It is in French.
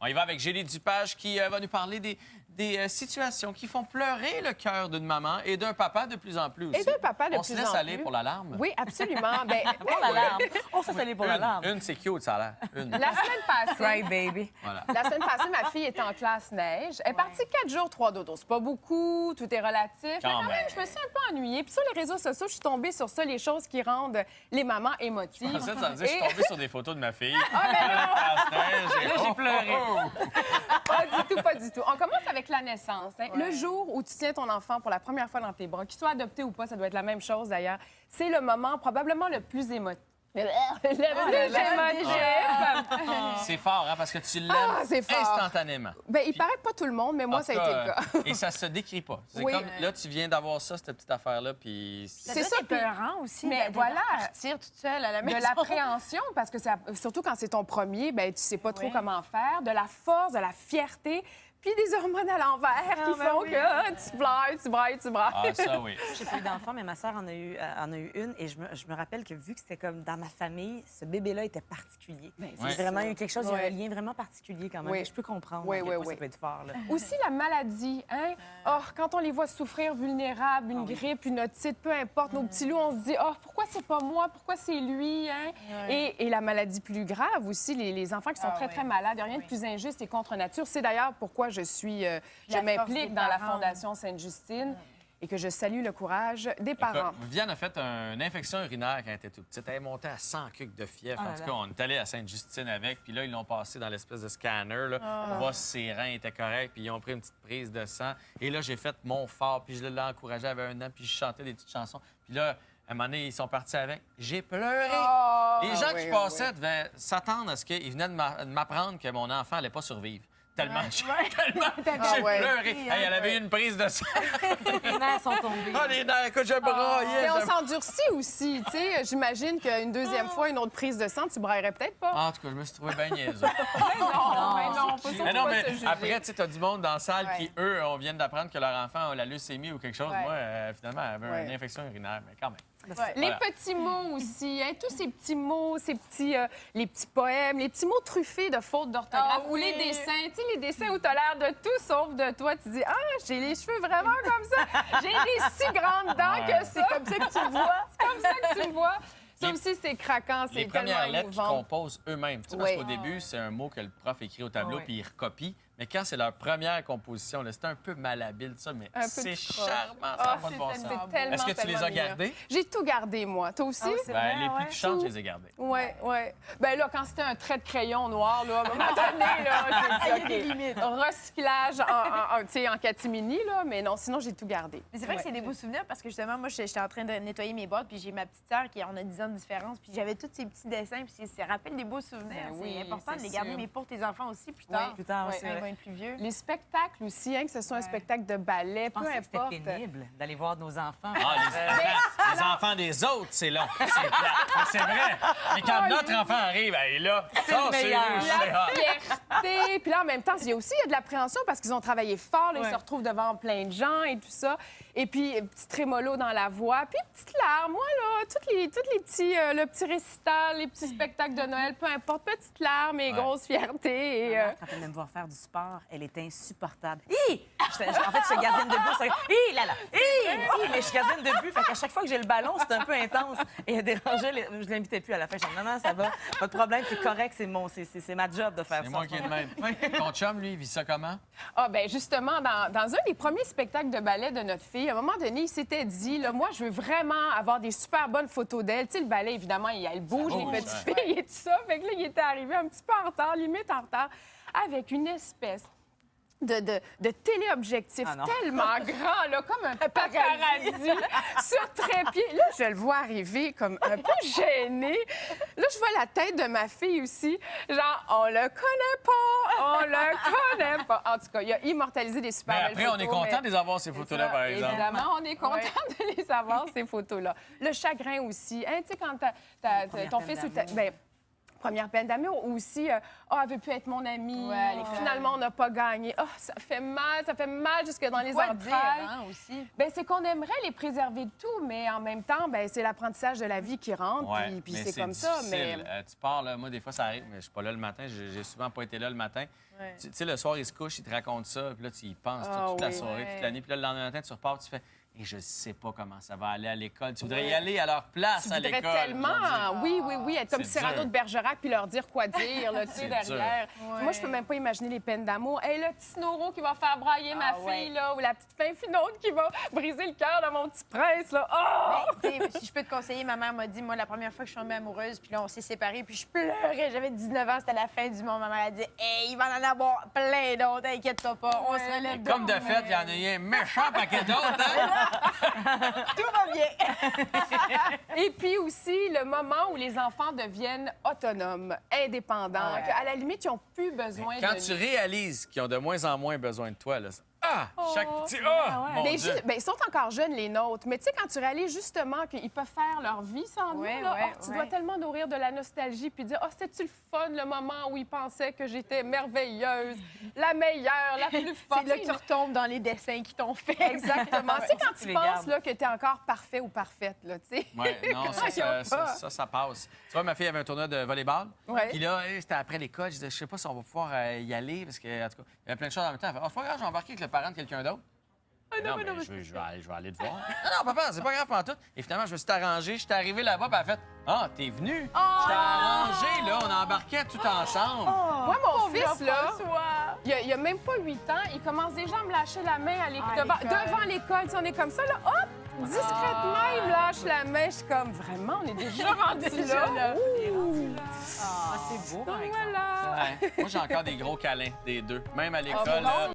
On y va avec Julie Dupage qui va nous parler des situations qui font pleurer le cœur d'une maman et d'un papa de plus en plus aussi. Et d'un papa de plus en plus. On se laisse aller pour l'alarme? Oui, absolument. Ben, Pour l'alarme. On se laisse aller pour l'alarme. Une, c'est cute, ça a l'air. Une. la semaine passée, Cry baby. Voilà. la semaine passée, ma fille était en classe neige. Elle est partie 4 jours, 3 dodos. C'est pas beaucoup, tout est relatif. Mais Quand quand même, même. je me suis un peu ennuyée. Puis sur les réseaux sociaux, je suis tombée sur ça, les choses qui rendent les mamans émotives. En fait, ça veut dire que je suis Et- tombée sur des photos de ma fille. Là, j'ai pleuré. Pas du tout, pas du tout. On commence avec la naissance. Hein. Le jour où tu tiens ton enfant pour la première fois dans tes bras, qu'il soit adopté ou pas, ça doit être la même chose d'ailleurs, c'est le moment probablement le plus émotif. C'est fort, hein, parce que tu l'aimes c'est fort. instantanément. Ben, il paraît que pas tout le monde, mais moi, En ça a tout été cas, le cas. Et ça se décrit pas. C'est Oui. comme, là, tu viens d'avoir ça, cette petite affaire-là, puis... C'est ça, puis- peurant aussi. Mais voilà, partir toute seule à la de maison. l'appréhension, parce que surtout quand c'est ton premier, ben tu sais pas trop comment faire, de la force, de la fierté, puis des hormones à l'envers qui font que tu brailles, tu brailles, tu brailles. Ah, ça, oui. J'ai pas eu d'enfant, mais ma sœur en a eu une. Et je me rappelle que vu que c'était comme dans ma famille, ce bébé-là était particulier. C'est vraiment eu quelque chose, il y a un lien vraiment particulier quand même. Oui. que Je peux comprendre. Oui, à quel oui, point oui. Ça peut être fort, là. Aussi la maladie, hein? Oh, quand on les voit souffrir, vulnérables, une grippe, une otite, peu importe, nos petits loups, on se dit, oh, pourquoi c'est pas moi? Pourquoi c'est lui? Hein? Et la maladie plus grave aussi, les enfants qui sont très malades, il n'y a rien de plus injuste et contre nature. C'est d'ailleurs pourquoi je La force m'implique des dans la parents. Fondation Sainte-Justine et que je salue le courage des parents. Écoute, Viviane a fait une infection urinaire quand elle était toute petite. Elle est montée à 100 cucs de fièvre. Oh En là tout là. cas, on est allé à Sainte-Justine avec, puis là, ils l'ont passé dans l'espèce de scanner, là, pour voir si ses reins étaient corrects, puis ils ont pris une petite prise de sang. Et là, j'ai fait mon fort, puis je l'ai encouragé, elle avait 1 an, puis je chantais des petites chansons. Puis là, à un moment donné, ils sont partis avec. J'ai pleuré. Les gens qui passaient devaient s'attendre à ce qu'ils venaient de m'apprendre que mon enfant n'allait pas survivre. Tellement, tellement j'ai pleuré. Hey, elle avait eu une prise de sang. Les nerfs sont tombés. Ah, les nerfs, écoute, je braillais. Et on s'endurcit aussi, tu sais. J'imagine qu'une deuxième fois, une autre prise de sang, tu braillerais peut-être pas. En tout cas, je me suis trouvé bien niaiseux. non, faut surtout Mais non, pas mais se juger. après, tu sais, t'as du monde dans la salle qui, eux, on vient d'apprendre que leur enfant a la leucémie ou quelque chose. Ouais. Moi, finalement, elle avait Ouais. une infection urinaire, mais quand même. Les Voilà. petits mots aussi, hein, tous ces petits mots, ces petits, les petits poèmes, les petits mots truffés de fautes d'orthographe ou les dessins, tu sais, les dessins où tu as l'air de tout sauf de toi. Tu dis, ah, j'ai les cheveux vraiment comme ça, j'ai des si grandes dents que c'est comme ça que tu me vois. C'est comme ça que tu me vois. Ça aussi, c'est craquant, c'est Les tellement premières lettres qu'ils émouvant. composent eux-mêmes. Tu sais, parce Oui. qu'au début, c'est un mot que le prof écrit au tableau, Ah oui. puis il recopie. Mais quand c'est leur première composition, là, c'est un peu malhabile, ça, mais Un peu c'est de croche. charmant, ça Ah, n'a pas de bon sens. c'est tellement, Est-ce que tu les tellement as mignon. gardés? J'ai tout gardé, moi. Toi aussi? Ben, les plus touchantes, je les ai gardés. Oui, oui. Ben là, quand c'était un trait de crayon noir, là, à un moment donné, là, j'ai dit, Il y a des OK, limites. recyclage tu sais, en catimini, là, mais non, sinon, j'ai tout gardé. Mais c'est vrai que c'est des beaux souvenirs parce que justement, moi, j'étais en train de nettoyer mes boîtes, puis j'ai ma petite sœur qui en a 10 ans de différence, puis j'avais tous ces petits dessins, puis ça rappelle des beaux souvenirs. Ben oui, c'est important de c'est les garder, sûr. mais pour tes enfants aussi plus tard. Plus tard, Ouais. c'est Quand ils vrai. vont être plus vieux. Les spectacles aussi, hein, que ce soit un spectacle de ballet, Je peu pensais que c'était importe. pénible d'aller voir nos enfants. Ah, les enfants des autres, c'est long. C'est plate. Mais c'est vrai. Mais quand notre enfant arrive, elle est là. Ça, le c'est meilleur. où je La serais hot. fierté. Puis là, en même temps, il y a de l'appréhension parce qu'ils ont travaillé fort. Là, Ils Ouais. se retrouvent devant plein de gens et tout ça. Et puis, petit trémolo dans la voix. Puis, petite larme. Moi, là, toutes les petits, le petit récital, les petits spectacles de Noël, peu importe, petite larme et grosse fierté. Et, Ma mère, quand elle venait me voir faire du sport, elle était insupportable. En fait, je suis gardienne de but. Mais je suis gardienne de but. Fait qu'à chaque fois que j'ai le ballon, c'est un peu intense. Et elle dérangeait. Je l'invitais plus à la fin. Je disais, non, ça va. Pas de problème, c'est correct. C'est ma job de faire ça. C'est moi qui ai de même. Ton chum, lui, il vit ça comment? Ah, ben justement, dans un des premiers spectacles de ballet de notre fille, à un moment donné, il s'était dit, là, moi, je veux vraiment avoir des super bonnes photos d'elle. Tu sais, le ballet, évidemment, elle bouge, Ça les bouge, petites ouais. filles et tout ça. Fait que là, il était arrivé un petit peu en retard, limite en retard, avec une espèce de téléobjectif Ah non. tellement grand, là, comme un paparazzi sur trépied. Là, je le vois arriver comme un peu gêné. Là, je vois la tête de ma fille aussi. Genre, on le connaît pas, on le connaît pas. En tout cas, il a immortalisé des super Mais belles après, photos. on est content mais- de les avoir, ces photos-là, par exemple. Évidemment, on est content de les avoir, ces photos-là. Le chagrin aussi. Hein, tu sais, quand ton Première fils peine ou ta... d'amour. ben, première peine d'amour. Ou aussi, elle veut plus être mon amie. Ouais, à l'école. Finalement, on n'a pas gagné. Oh, ça fait mal jusque dans les Quoi entrailles. dire, hein, aussi? Ben, c'est qu'on aimerait les préserver de tout, mais en même temps, ben, c'est l'apprentissage de la vie qui rentre, Ouais, puis mais c'est comme ça. Mais difficile. Tu pars, là, moi, des fois, ça arrive, mais je suis pas là le matin. J'ai souvent pas été là le matin. Ouais. Tu sais, le soir, il se couche, il te raconte ça, puis là, tu y penses toute la oui. soirée, Ouais. toute la nuit. Puis là, le lendemain matin, tu repars, tu fais... Et je sais pas comment ça va aller à l'école. Tu voudrais y aller à leur place tu à voudrais l'école. tellement, oui, être comme C'est Cyrano dur. de Bergerac puis leur dire quoi dire, là, tu sais, C'est dur. derrière. Ouais. Moi, je peux même pas imaginer les peines d'amour. Hey, le petit Snoro qui va faire brailler ma fille, là, ou la petite fin finaude qui va briser le cœur de mon petit prince, là. Oh! Ben, tu sais, si je peux te conseiller, ma mère m'a dit, moi, la première fois que je suis tombée amoureuse, puis là, on s'est séparés, puis je pleurais. J'avais 19 ans, c'était la fin du monde. Ma mère a dit, hey, il va en avoir plein d'autres, inquiète-toi pas, on se relève. Comme de fait, il y en a eu un méchant paquet d'autres, hein? Tout va bien. Et puis aussi, le moment où les enfants deviennent autonomes, indépendants, Ouais. qu'à la limite, ils n'ont plus besoin Quand de tu réalises qu'ils ont de moins en moins besoin de toi, là, chaque petit... mon Mais Dieu. ils sont encore jeunes, les nôtres. Mais tu sais, quand tu réalises justement qu'ils peuvent faire leur vie sans nous, Ouais, là, ouais, tu ouais. dois tellement nourrir de la nostalgie puis dire, oh, c'était-tu le fun, le moment où ils pensaient que j'étais merveilleuse, la meilleure, la plus forte. C'est là que tu retombes dans les dessins qui t'ont fait. Exactement. Tu sais, quand Tu tu les penses gardes. là, que tu es encore parfait ou parfaite, là, tu sais. Ouais, non, ça passe. Tu vois, ma fille avait un tournoi de volleyball. Ouais. Puis là, c'était après l'école. Je disais, je sais pas si on va pouvoir y aller parce que, en tout cas, il y avait plein de choses en même temps. Elle fait, oh, c'est pas grave, j'ai embarqué avec le parent de quelqu'un d'autre. Non, mais je vais aller te voir. Non, papa, c'est pas grave en tout. Et finalement, je me suis arrangé. J'étais arrivé là-bas, puis elle a fait, ah, t'es venu. J'étais arrangé, là. On embarquait tout ensemble. Moi, mon fils, là, François. il a même pas 8 ans, il commence déjà à me lâcher la main à devant l'école. Tu sais, on est comme ça, là, hop, discrètement, il me lâche la main. Je suis comme, vraiment, on est déjà rendu là. Ouh. C'est beau, par exemple. Voilà. Ouais. Moi, j'ai encore des gros câlins, des deux. Même à l'école, là,